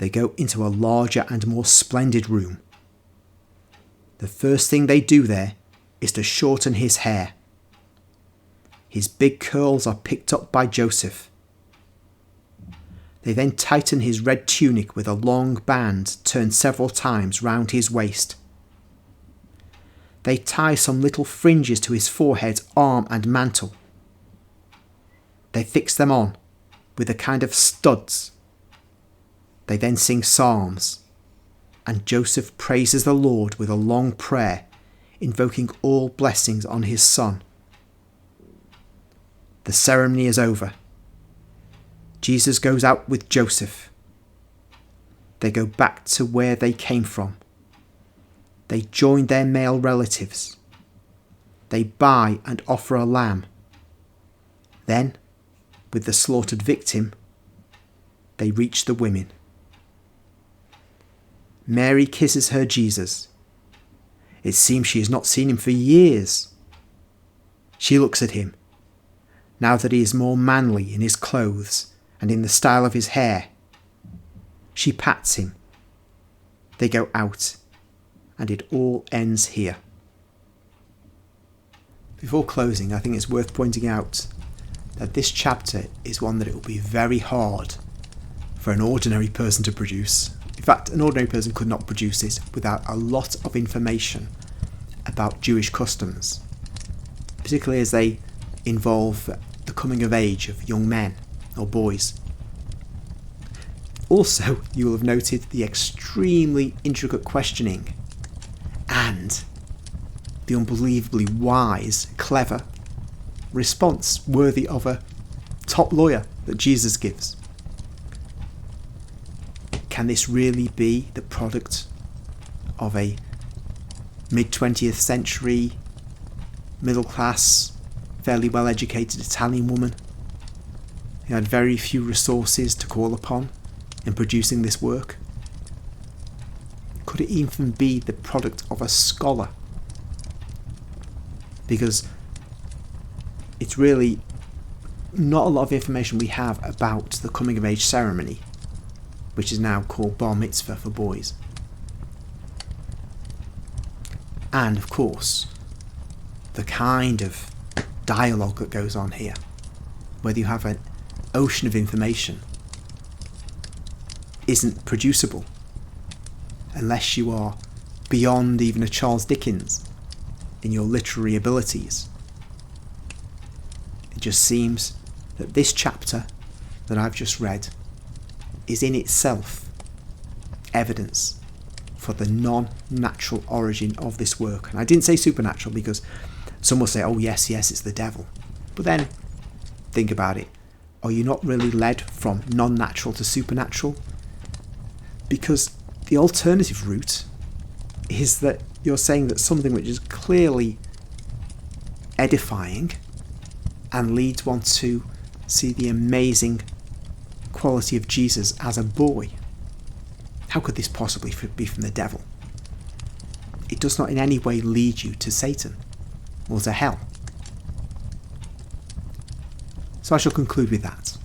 they go into a larger and more splendid room. The first thing they do there is to shorten his hair. His big curls are picked up by Joseph. They then tighten his red tunic with a long band turned several times round his waist. They tie some little fringes to his forehead, arm and mantle. They fix them on with a kind of studs. They then sing psalms, and Joseph praises the Lord with a long prayer, invoking all blessings on his son. The ceremony is over. Jesus goes out with Joseph. They go back to where they came from. They join their male relatives. They buy and offer a lamb. Then, with the slaughtered victim, they reach the women. Mary kisses her Jesus. It seems she has not seen him for years. She looks at him, now that he is more manly in his clothes and in the style of his hair. She pats him. They go out, and it all ends here. Before closing, I think it's worth pointing out that this chapter is one that it will be very hard for an ordinary person to produce. In fact, an ordinary person could not produce it without a lot of information about Jewish customs, particularly as they involve the coming of age of young men or boys. Also, you will have noted the extremely intricate questioning and the unbelievably wise, clever response worthy of a top lawyer that Jesus gives. Can this really be the product of a mid-20th century, middle-class, fairly well-educated Italian woman who had very few resources to call upon in producing this work? Could it even be the product of a scholar? Because it's really not a lot of information we have about the coming of age ceremony, which is now called bar mitzvah for boys. And of course, the kind of dialogue that goes on here, whether you have an ocean of information, isn't producible unless you are beyond even a Charles Dickens in your literary abilities. It just seems that this chapter that I've just read is in itself evidence for the non-natural origin of this work. And I didn't say supernatural because some will say, oh yes, it's the devil. But then, think about it. Are you not really led from non-natural to supernatural? Because the alternative route is that you're saying that something which is clearly edifying and leads one to see the amazing quality of Jesus as a boy. How could this possibly be from the devil? It does not in any way lead you to Satan or to hell. So I shall conclude with that.